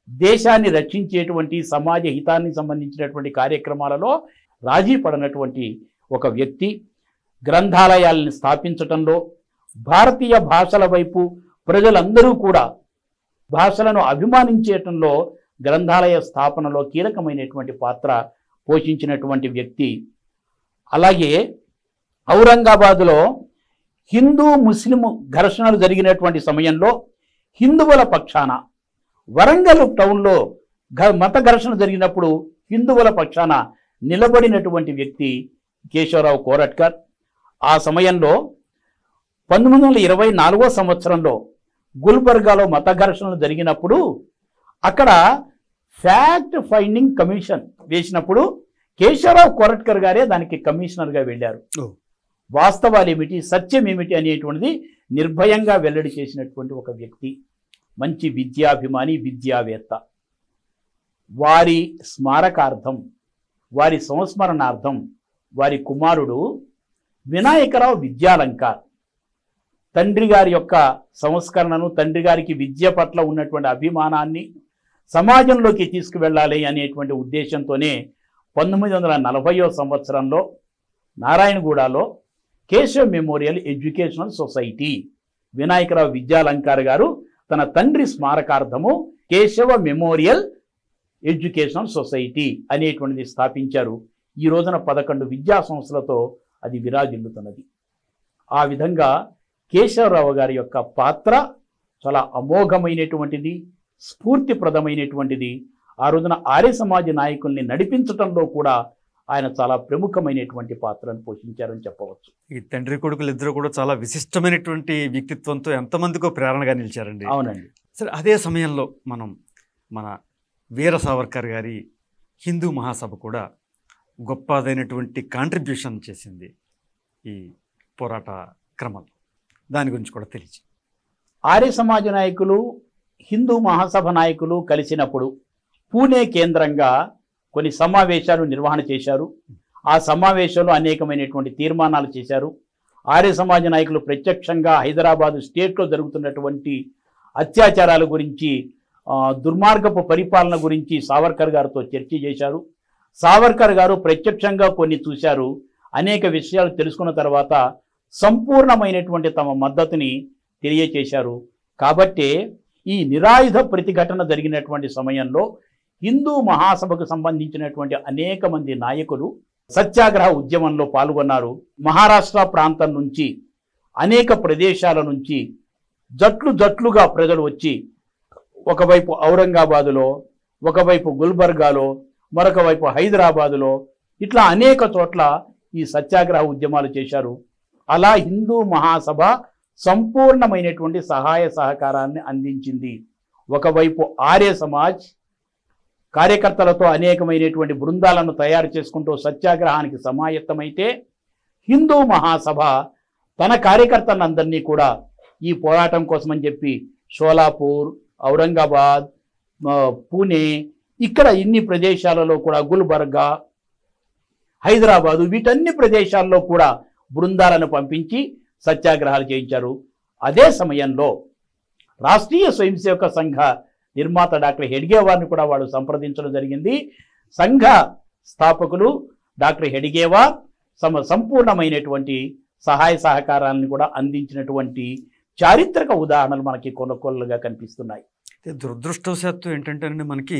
దేశాన్ని రక్షించేటువంటి, సమాజ హితాన్ని సంబంధించినటువంటి కార్యక్రమాలలో రాజీ పడనటువంటి ఒక వ్యక్తి. గ్రంథాలయాలను స్థాపించటంలో, భారతీయ భాషల వైపు ప్రజలందరూ కూడా భాషలను అభిమానించేయటంలో, గ్రంథాలయ స్థాపనలో కీలకమైనటువంటి పాత్ర పోషించినటువంటి వ్యక్తి. అలాగే ఔరంగాబాదులో హిందూ ముస్లిం ఘర్షణలు జరిగినటువంటి సమయంలో హిందువుల పక్షాన, వరంగల్ టౌన్లో మత ఘర్షణ జరిగినప్పుడు హిందువుల పక్షాన నిలబడినటువంటి వ్యక్తి కేశవరావు కోరట్కర్. ఆ సమయంలో 1924వ సంవత్సరంలో గుల్బర్గాలో మత ఘర్షణలు జరిగినప్పుడు అక్కడ ఫ్యాక్ట్ ఫైండింగ్ కమిషన్ వేసినప్పుడు కేశవరావు కోరట్కర్ గారే దానికి కమిషనర్గా వెళ్ళారు. వాస్తవాలు ఏమిటి, సత్యం ఏమిటి అనేటువంటిది నిర్భయంగా వెల్లడి చేసినటువంటి ఒక వ్యక్తి. మంచి విద్యాభిమాని, విద్యావేత్త. వారి స్మారకార్థం, వారి సంస్మరణార్థం వారి కుమారుడు వినాయకరావు విద్యాలంకార్ తండ్రి గారి యొక్క సంస్కరణను, తండ్రి గారికి విద్య పట్ల ఉన్నటువంటి అభిమానాన్ని సమాజంలోకి తీసుకువెళ్ళాలి అనేటువంటి ఉద్దేశంతోనే 1940వ సంవత్సరంలో నారాయణగూడలో Keshav memorial educational society, Vinayakarao Vidyalankar గారు తన తండ్రి స్మారకార్థము కేశవ మెమోరియల్ ఎడ్యుకేషనల్ సొసైటీ అనేటువంటిది స్థాపించారు. ఈ రోజున 11 విద్యా సంస్థలతో అది విరాజిల్లుతున్నది. ఆ విధంగా కేశవరావు గారి యొక్క పాత్ర చాలా అమోఘమైనటువంటిది, స్ఫూర్తిప్రదమైనటువంటిది. ఆ రోజున ఆర్య సమాజ నాయకుల్ని నడిపించడంలో కూడా ఆయన చాలా ప్రముఖమైనటువంటి పాత్రను పోషించారని చెప్పవచ్చు. ఈ తండ్రి కొడుకులు ఇద్దరు కూడా చాలా విశిష్టమైనటువంటి వ్యక్తిత్వంతో ఎంతమందికో ప్రేరణగా నిలిచారండి. అవునండి. సరే, అదే సమయంలో మన వీర సావర్కర్ గారి హిందూ మహాసభ కూడా గొప్పదైనటువంటి కాంట్రిబ్యూషన్ చేసింది ఈ పోరాట క్రమంలో. దాని గురించి కూడా తెలియదు. ఆర్య సమాజ నాయకులు, హిందూ మహాసభ నాయకులు కలిసినప్పుడు పూణే కేంద్రంగా కొన్ని సమావేశాలు నిర్వహణ చేశారు. ఆ సమావేశంలో అనేకమైనటువంటి తీర్మానాలు చేశారు. ఆర్య సమాజ నాయకులు ప్రత్యక్షంగా హైదరాబాదు స్టేట్లో జరుగుతున్నటువంటి అత్యాచారాల గురించి, దుర్మార్గపు పరిపాలన గురించి సావర్కర్ గారితో చర్చ చేశారు. సావర్కర్ గారు ప్రత్యక్షంగా కొన్ని చూశారు. అనేక విషయాలు తెలుసుకున్న తర్వాత సంపూర్ణమైనటువంటి తమ మద్దతుని తెలియచేశారు. కాబట్టే ఈ నిరాయుధ ప్రతిఘటన జరిగినటువంటి సమయంలో హిందూ మహాసభకు సంబంధించినటువంటి అనేక మంది నాయకులు సత్యాగ్రహ ఉద్యమంలో పాల్గొన్నారు. మహారాష్ట్ర ప్రాంతం నుంచి, అనేక ప్రదేశాల నుంచి జట్లుగా ప్రజలు వచ్చి ఒకవైపు ఔరంగాబాదులో, ఒకవైపు గుల్బర్గాలో, మరొక వైపు హైదరాబాదులో, ఇట్లా అనేక చోట్ల ఈ సత్యాగ్రహ ఉద్యమాలు చేశారు. అలా హిందూ మహాసభ సంపూర్ణమైనటువంటి సహాయ సహకారాన్ని అందించింది. ఒకవైపు ఆర్య సమాజ్ కార్యకర్తలతో అనేకమైనటువంటి బృందాలను తయారు చేసుకుంటూ సత్యాగ్రహానికి సమాయత్తమైతే, హిందూ మహాసభ తన కార్యకర్తలందరినీ కూడా ఈ పోరాటం కోసమని చెప్పి షోలాపూర్, ఔరంగాబాద్, పూణే, ఇక్కడ ఇన్ని ప్రదేశాలలో కూడా, గుల్బర్గా, హైదరాబాదు, వీటన్ని ప్రదేశాల్లో కూడా బృందాలను పంపించి సత్యాగ్రహాలు చేయించారు. అదే సమయంలో రాష్ట్రీయ స్వయం సేవక సంఘ నిర్మాత డాక్టర్ హెడ్గేవార్ని కూడా వాళ్ళు సంప్రదించడం జరిగింది. సంఘ స్థాపకులు డాక్టర్ హెడ్గేవార్ సంపూర్ణమైనటువంటి సహాయ సహకారాలను కూడా అందించినటువంటి చారిత్రక ఉదాహరణలు మనకి కొనుగోలుగా కనిపిస్తున్నాయి. దురదృష్టవశాత్తు ఏంటంటేనండి, మనకి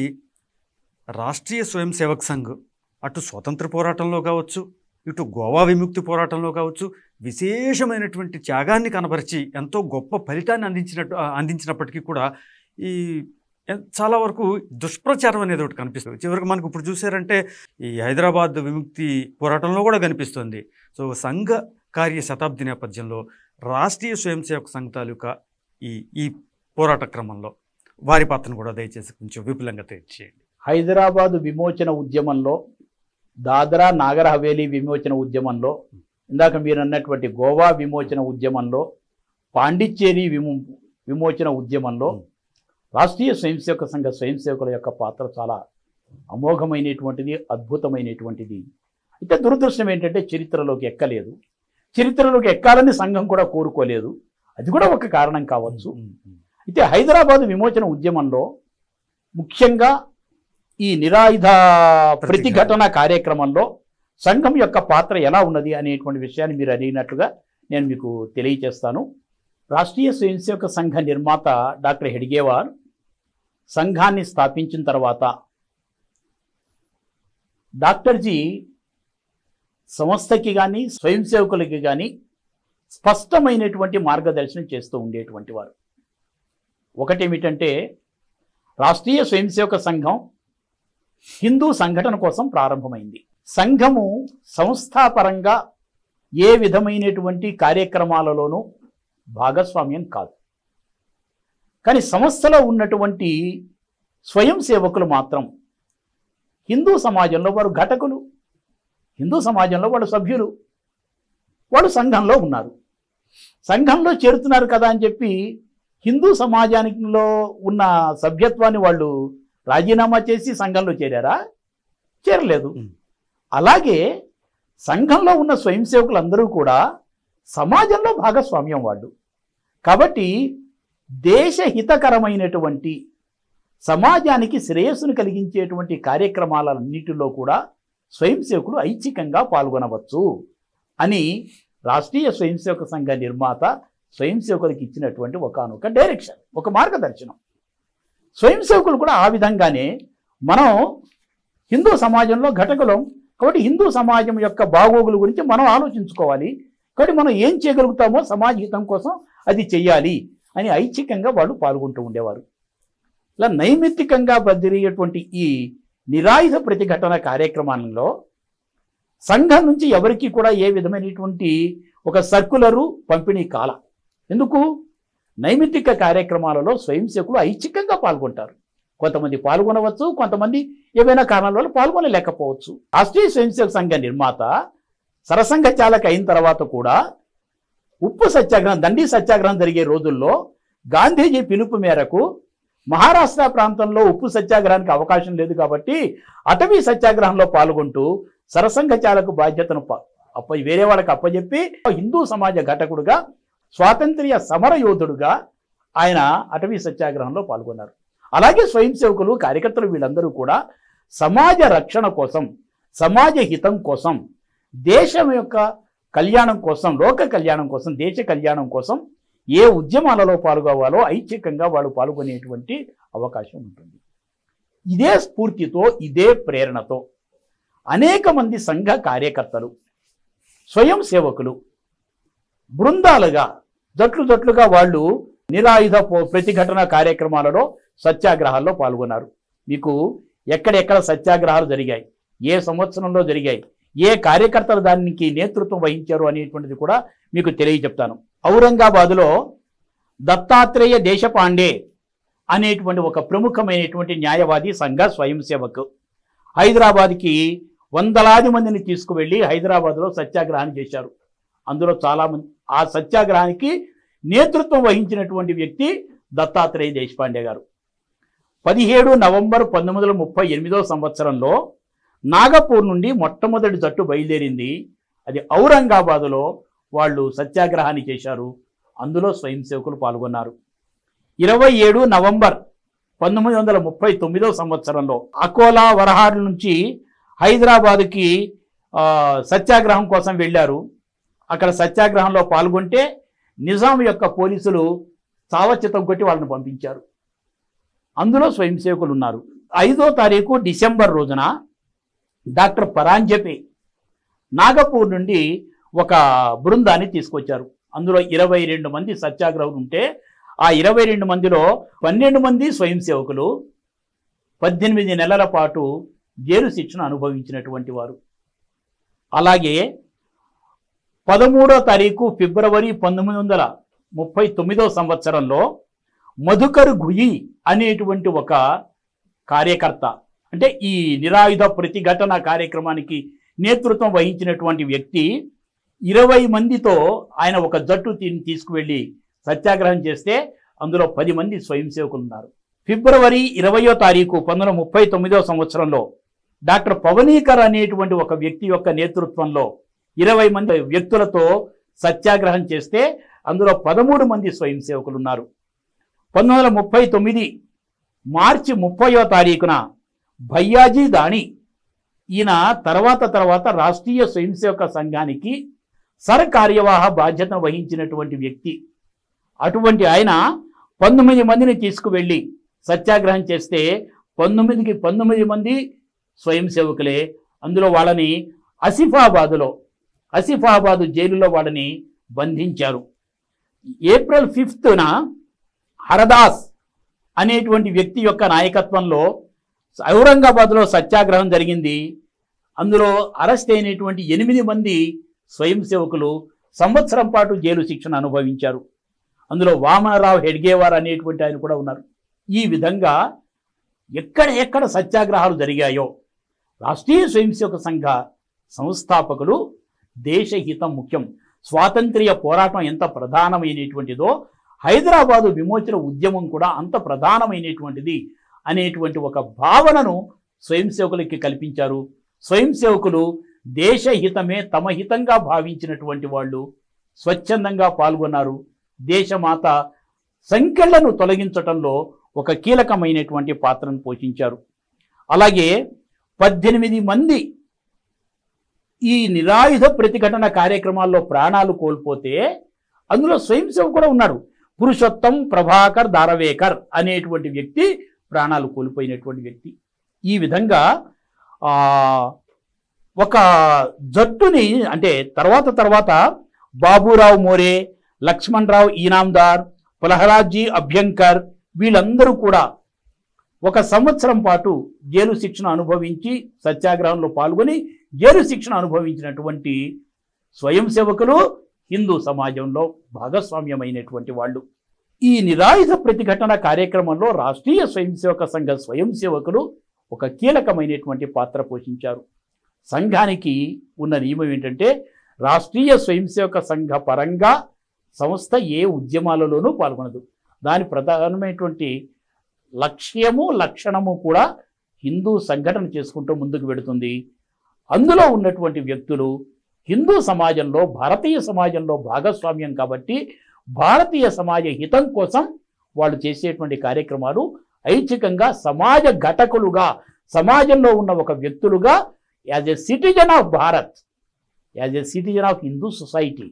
రాష్ట్రీయ స్వయం సేవక్ సంఘ్ అటు స్వతంత్ర పోరాటంలో కావచ్చు, ఇటు గోవా విముక్తి పోరాటంలో కావచ్చు విశేషమైనటువంటి త్యాగాన్ని కనబరిచి ఎంతో గొప్ప ఫలితాన్ని అందించినప్పటికీ కూడా ఈ చాలా వరకు దుష్ప్రచారం అనేది ఒకటి కనిపిస్తుంది. చివరికి మనకు ఇప్పుడు చూసారంటే ఈ హైదరాబాద్ విముక్తి పోరాటంలో కూడా కనిపిస్తుంది. సో సంఘ కార్య శతాబ్ది నేపథ్యంలో రాష్ట్రీయ స్వయం సేవక సంఘ్ తాలూకా ఈ పోరాట క్రమంలో వారి పాత్రను కూడా దయచేసి కొంచెం విపులంగా తెలియజేయండి. హైదరాబాదు విమోచన ఉద్యమంలో, దాదరా నాగర్ హవేలీ విమోచన ఉద్యమంలో, ఇందాక మీరు అన్నటువంటి గోవా విమోచన ఉద్యమంలో, పాండిచ్చేరి విమోచన ఉద్యమంలో రాష్ట్రీయ స్వయం సేవక సంఘ స్వయం సేవకుల యొక్క పాత్ర చాలా అమోఘమైనటువంటిది, అద్భుతమైనటువంటిది. అయితే దురదృష్టం ఏంటంటే చరిత్రలోకి ఎక్కలేదు. చరిత్రలోకి ఎక్కాలని సంఘం కూడా కోరుకోలేదు. అది కూడా ఒక కారణం కావచ్చు. అయితే హైదరాబాదు విమోచన ఉద్యమంలో ముఖ్యంగా ఈ నిరాయుధ ప్రతిఘటన కార్యక్రమంలో సంఘం యొక్క పాత్ర ఎలా ఉన్నది అనేటువంటి విషయాన్ని మీరు అడిగినట్లుగా నేను మీకు తెలియచేస్తాను. రాష్ట్రీయ స్వయం సేవక సంఘ నిర్మాత డాక్టర్ హెడ్గేవార్ సంఘాన్ని స్థాపించిన తర్వాత డాక్టర్జీ సంస్థకి కానీ స్వయం సేవకులకి కానీ స్పష్టమైనటువంటి మార్గదర్శనం చేస్తూ ఉండేటువంటి వారు. ఒకటేమిటంటే, రాష్ట్రీయ స్వయం సేవక సంఘం హిందూ సంఘటన కోసం ప్రారంభమైంది. సంఘము సంస్థాపరంగా ఏ విధమైనటువంటి కార్యక్రమాలలోనూ భాగస్వామ్యం కాదు. కానీ సంస్థలో ఉన్నటువంటి స్వయం సేవకులు మాత్రం హిందూ సమాజంలో వారు ఘటకులు, హిందూ సమాజంలో వాళ్ళు సభ్యులు, వాళ్ళు సంఘంలో ఉన్నారు. సంఘంలో చేరుతున్నారు కదా అని చెప్పి హిందూ సమాజానికిలో ఉన్న సభ్యత్వాన్ని వాళ్ళు రాజీనామా చేసి సంఘంలో చేరారా? చేరలేదు. అలాగే సంఘంలో ఉన్న స్వయం సేవకులందరూ కూడా సమాజంలో భాగస్వామ్యం వాళ్ళు. కాబట్టి దేశహితకరమైనటువంటి, సమాజానికి శ్రేయస్సును కలిగించేటువంటి కార్యక్రమాలన్నిటిలో కూడా స్వయం సేవకులు ఐచ్ఛికంగా పాల్గొనవచ్చు అని రాష్ట్రీయ స్వయం సేవక సంఘ నిర్మాత స్వయం సేవకులకు ఇచ్చినటువంటి ఒకానొక డైరెక్షన్, ఒక మార్గదర్శనం. స్వయం సేవకులు కూడా ఆ విధంగానే మనం హిందూ సమాజంలో ఘటకులం కాబట్టి హిందూ సమాజం యొక్క బాగోగుల గురించి మనం ఆలోచించుకోవాలి. కాబట్టి మనం ఏం చేయగలుగుతామో సమాజ హితం కోసం అది చెయ్యాలి అని ఐచ్ఛికంగా వాళ్ళు పాల్గొంటూ ఉండేవారు. ఇలా నైమిత్తికంగా జరిగేటువంటి ఈ నిరాయుధ ప్రతిఘటన కార్యక్రమాలలో సంఘం నుంచి ఎవరికి కూడా ఏ విధమైనటువంటి ఒక సర్కులరు పంపిణీ కాల. ఎందుకు? నైమిత్తిక కార్యక్రమాలలో స్వయం సేవకులు ఐచ్ఛికంగా పాల్గొంటారు. కొంతమంది పాల్గొనవచ్చు, కొంతమంది ఏవైనా కారణాల వల్ల పాల్గొనలేకపోవచ్చు. రాష్ట్రీయ స్వయం సేవక సంఘ నిర్మాత సరసంఘ చాలక అయిన తర్వాత కూడా ఉప్పు సత్యాగ్రహం, దండి సత్యాగ్రహం జరిగే రోజుల్లో గాంధీజీ పిలుపు మేరకు మహారాష్ట్ర ప్రాంతంలో ఉప్పు సత్యాగ్రహానికి అవకాశం లేదు కాబట్టి అటవీ సత్యాగ్రహంలో పాల్గొంటూ సరసంఘ చాలకు బాధ్యతను వేరే వాళ్ళకి అప్పచెప్పి హిందూ సమాజ ఘటకుడుగా, స్వాతంత్ర్య సమర యోధుడుగా ఆయన అటవీ సత్యాగ్రహంలో పాల్గొన్నారు. అలాగే స్వయం సేవకులు, కార్యకర్తలు వీళ్ళందరూ కూడా సమాజ రక్షణ కోసం, సమాజ హితం కోసం, దేశం యొక్క కళ్యాణం కోసం, లోక కళ్యాణం కోసం, దేశ కళ్యాణం కోసం ఏ ఉద్యమాలలో పాల్గొవాలో ఐచ్ఛికంగా వాళ్ళు పాల్గొనేటువంటి అవకాశం ఉంటుంది. ఇదే స్ఫూర్తితో, ఇదే ప్రేరణతో అనేక మంది సంఘ కార్యకర్తలు, స్వయం సేవకులు బృందాలుగా, జట్లుగా వాళ్ళు నిరాయుధ ప్రతిఘటన కార్యక్రమాలలో, సత్యాగ్రహాల్లో పాల్గొన్నారు. మీకు ఎక్కడెక్కడ సత్యాగ్రహాలు జరిగాయి, ఏ సంవత్సరంలో జరిగాయి, ఏ కార్యకర్తలు దానికి నేతృత్వం వహించారు అనేటువంటిది కూడా మీకు తెలియజెప్తాను. ఔరంగాబాదులో దత్తాత్రేయ దేశపాండే అనేటువంటి ఒక ప్రముఖమైనటువంటి న్యాయవాది, సంఘ స్వయం సేవకు హైదరాబాద్కి వందలాది మందిని తీసుకువెళ్ళి హైదరాబాద్లో సత్యాగ్రహాన్ని చేశారు. అందులో చాలామంది, ఆ సత్యాగ్రహానికి నేతృత్వం వహించినటువంటి వ్యక్తి దత్తాత్రేయ దేశపాండే గారు. 17 నవంబర్ 1938 సంవత్సరంలో నాగపూర్ నుండి మొట్టమొదటి జట్టు బయలుదేరింది. అది ఔరంగాబాదులో వాళ్ళు సత్యాగ్రహాన్ని చేశారు. అందులో స్వయం సేవకులు పాల్గొన్నారు. 27 నవంబర్ 1939 సంవత్సరంలో అకోలా, వరహాడ్ నుంచి హైదరాబాదుకి సత్యాగ్రహం కోసం వెళ్ళారు. అక్కడ సత్యాగ్రహంలో పాల్గొంటే నిజాం యొక్క పోలీసులు చావచితం కొట్టి వాళ్ళని పంపించారు. అందులో స్వయం సేవకులు ఉన్నారు. 5వ తారీఖు డిసెంబర్ రోజున డాక్టర్ పరాంజపే నాగపూర్ నుండి ఒక బృందాన్ని తీసుకొచ్చారు. అందులో 22 మంది సత్యాగ్రహులు ఉంటే ఆ 22 మందిలో 12 మంది స్వయం సేవకులు, 18 నెలల పాటు జైలు శిక్షను అనుభవించినటువంటి వారు. అలాగే 13వ తారీఖు ఫిబ్రవరి 1939 సంవత్సరంలో మధుకర్ గుయి అనేటువంటి ఒక కార్యకర్త, అంటే ఈ నిరాయుధ ప్రతిఘటన కార్యక్రమానికి నేతృత్వం వహించినటువంటి వ్యక్తి 20 మందితో ఆయన ఒక జట్టు తీసుకువెళ్ళి సత్యాగ్రహం చేస్తే అందులో 10 మంది స్వయం సేవకులు ఉన్నారు. ఫిబ్రవరి 20వ తారీఖు 1939 సంవత్సరంలో డాక్టర్ పవనీకర్ అనేటువంటి ఒక వ్యక్తి యొక్క నేతృత్వంలో 20 మంది వ్యక్తులతో సత్యాగ్రహం చేస్తే అందులో 13 మంది స్వయం సేవకులు ఉన్నారు. 1939 మార్చి 30వ తారీఖున భయ్యాజీ దాణి, ఈయన తర్వాత రాష్ట్రీయ స్వయం సేవక సంఘానికి సర్కార్యవాహ బాధ్యతను వహించినటువంటి వ్యక్తి. అటువంటి ఆయన 19 మందిని తీసుకువెళ్ళి సత్యాగ్రహం చేస్తే 19 మంది స్వయం సేవకులే. అందులో వాళ్ళని ఆసిఫాబాదు జైలులో వాళ్ళని బంధించారు. ఏప్రిల్ 5న హరదాస్ అనేటువంటి వ్యక్తి యొక్క నాయకత్వంలో ఔరంగాబాద్లో సత్యాగ్రహం జరిగింది. అందులో అరెస్ట్ అయినటువంటి 8 మంది స్వయం సేవకులు సంవత్సరం పాటు జైలు శిక్షణ అనుభవించారు. అందులో వామనరావు హెడ్గేవార్ అనేటువంటి ఆయన కూడా ఉన్నారు. ఈ విధంగా ఎక్కడ సత్యాగ్రహాలు జరిగాయో రాష్ట్రీయ స్వయం సేవక సంఘ సంస్థాపకులు దేశహితం ముఖ్యం, స్వాతంత్ర్య పోరాటం ఎంత ప్రధానమైనటువంటిదో హైదరాబాదు విమోచన ఉద్యమం కూడా అంత ప్రధానమైనటువంటిది అనేటువంటి ఒక భావనను స్వయం సేవకులకి కల్పించారు. స్వయం సేవకులు దేశహితమే తమ హితంగా భావించినటువంటి వాళ్ళు స్వచ్ఛందంగా పాల్గొన్నారు. దేశమాత సంఖ్యలను తొలగించటంలో ఒక కీలకమైనటువంటి పాత్రను పోషించారు. అలాగే 18 మంది ఈ నిరాయుధ ప్రతిఘటన కార్యక్రమాల్లో ప్రాణాలు కోల్పోతే అందులో స్వయం సేవకుడు కూడా ఉన్నాడు. పురుషోత్తం ప్రభాకర్ దారవేకర్ అనేటువంటి వ్యక్తి ప్రాణాలు కోల్పోయినటువంటి వ్యక్తి. ఈ విధంగా ఒక జట్టుని, అంటే తర్వాత బాబురావు మోరే, లక్ష్మణరావు ఈనాందార్, ప్రహ్లాద్జీ అభ్యంకర్ వీళ్ళందరూ కూడా 1 సంవత్సరం పాటు జైలు శిక్షణ అనుభవించి సత్యాగ్రహంలో పాల్గొని జైలు శిక్షణ అనుభవించినటువంటి స్వయం సేవకులు హిందూ సమాజంలో భాగస్వామ్యమైనటువంటి వాళ్ళు. ఈ నిరాయుధ ప్రతిఘటన కార్యక్రమంలో రాష్ట్రీయ స్వయం సేవక సంఘ స్వయం సేవకులు ఒక కీలకమైనటువంటి పాత్ర పోషించారు. సంఘానికి ఉన్న నియమం ఏంటంటే రాష్ట్రీయ స్వయం సేవక సంఘ పరంగా సంస్థ ఏ ఉద్యమాలలోనూ పాల్గొనదు. దాని ప్రధానమైనటువంటి లక్ష్యము లక్షణము కూడా హిందూ సంఘటన చేసుకుంటూ ముందుకు వెళుతుంది. అందులో ఉన్నటువంటి వ్యక్తులు హిందూ సమాజంలో భారతీయ సమాజంలో భాగస్వామ్యం కాబట్టి భారతీయ సమాజ హితం కోసం వాళ్ళు చేసేటువంటి కార్యక్రమాలు ఐచ్ఛికంగా సమాజ ఘటకులుగా సమాజంలో ఉన్న ఒక వ్యక్తులుగా as a citizen of Bharat, as a citizen of Hindu society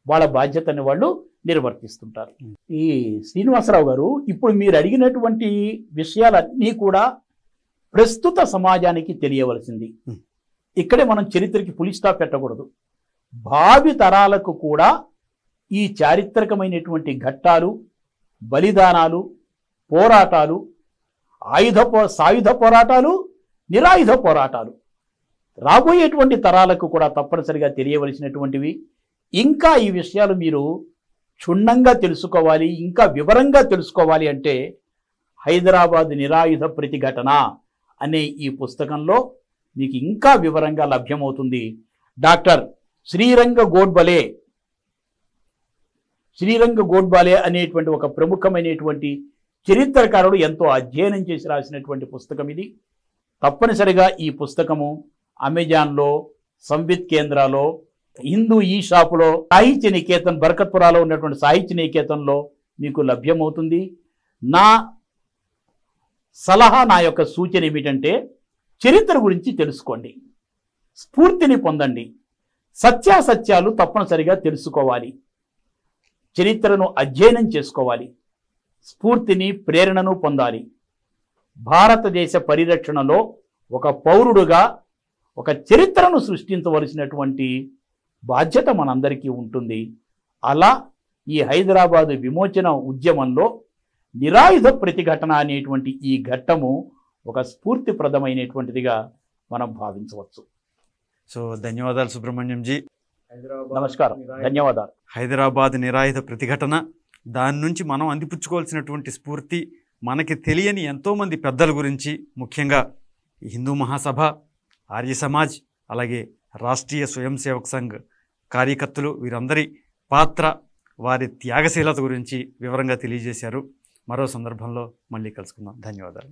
వాళ్ళ బాధ్యతని వాళ్ళు నిర్వర్తిస్తుంటారు. ఈ శ్రీనివాసరావు గారు, ఇప్పుడు మీరు అడిగినటువంటి విషయాలన్నీ కూడా ప్రస్తుత సమాజానికి తెలియవలసింది. ఇక్కడే మనం చరిత్రకి పులి స్టాప్ పెట్టకూడదు. భావి తరాలకు కూడా ఈ చారిత్రకమైనటువంటి ఘట్టాలు, బలిదానాలు, పోరాటాలు, సాయుధ పోరాటాలు, నిరాయుధ పోరాటాలు రాబోయేటువంటి తరాలకు కూడా తప్పనిసరిగా తెలియవలసినటువంటివి. ఇంకా ఈ విషయాలు మీరు క్షుణ్ణంగా తెలుసుకోవాలి, ఇంకా వివరంగా తెలుసుకోవాలి అంటే హైదరాబాద్ నిరాయుధ ప్రతిఘటన అనే ఈ పుస్తకంలో మీకు ఇంకా వివరంగా లభ్యమవుతుంది. డాక్టర్ శ్రీరంగ గోడ్బాలే అనేటువంటి ఒక ప్రముఖమైనటువంటి చరిత్రకారుడు ఎంతో అధ్యయనం చేసి రాసినటువంటి పుస్తకం ఇది. తప్పనిసరిగా ఈ పుస్తకము అమెజాన్లో, సంవిత్ కేంద్రాలో, హిందూ ఈ షాపులో, సాహిత్య నికేతన్ బర్కత్పురాలో ఉన్నటువంటి సాహిత్య నికేతన్లో మీకు లభ్యమవుతుంది. నా సలహా, నా యొక్క సూచన ఏమిటంటే చరిత్ర గురించి తెలుసుకోండి, స్ఫూర్తిని పొందండి, సత్యాసత్యాలు తప్పనిసరిగా తెలుసుకోవాలి, చరిత్రను అధ్యయనం చేసుకోవాలి, స్ఫూర్తిని ప్రేరణను పొందాలి. భారతదేశ పరిరక్షణలో ఒక పౌరుడుగా ఒక చరిత్రను సృష్టించవలసినటువంటి బాధ్యత మనందరికీ ఉంటుంది. అలా ఈ హైదరాబాదు విమోచన ఉద్యమంలో నిరాయుధ ప్రతిఘటన అనేటువంటి ఈ ఘట్టము ఒక స్ఫూర్తిప్రదమైనటువంటిదిగా మనం భావించవచ్చు. సో ధన్యవాదాలు సుబ్రహ్మణ్యం జీ. నమస్కారం, ధన్యవాదాలు. హైదరాబాద్ నిరాయుధ ప్రతిఘటన, దాని నుంచి మనం అందిపుచ్చుకోవాల్సినటువంటి స్ఫూర్తి, మనకి తెలియని ఎంతోమంది పెద్దల గురించి, ముఖ్యంగా హిందూ మహాసభ, ఆర్య సమాజ్, అలాగే రాష్ట్రీయ స్వయం సేవక్ సంఘ్ కార్యకర్తలు, వీరందరి పాత్ర, వారి త్యాగశీలత గురించి వివరంగా తెలియజేశారు. మరో సందర్భంలో మళ్ళీ కలుసుకుందాం. ధన్యవాదాలు.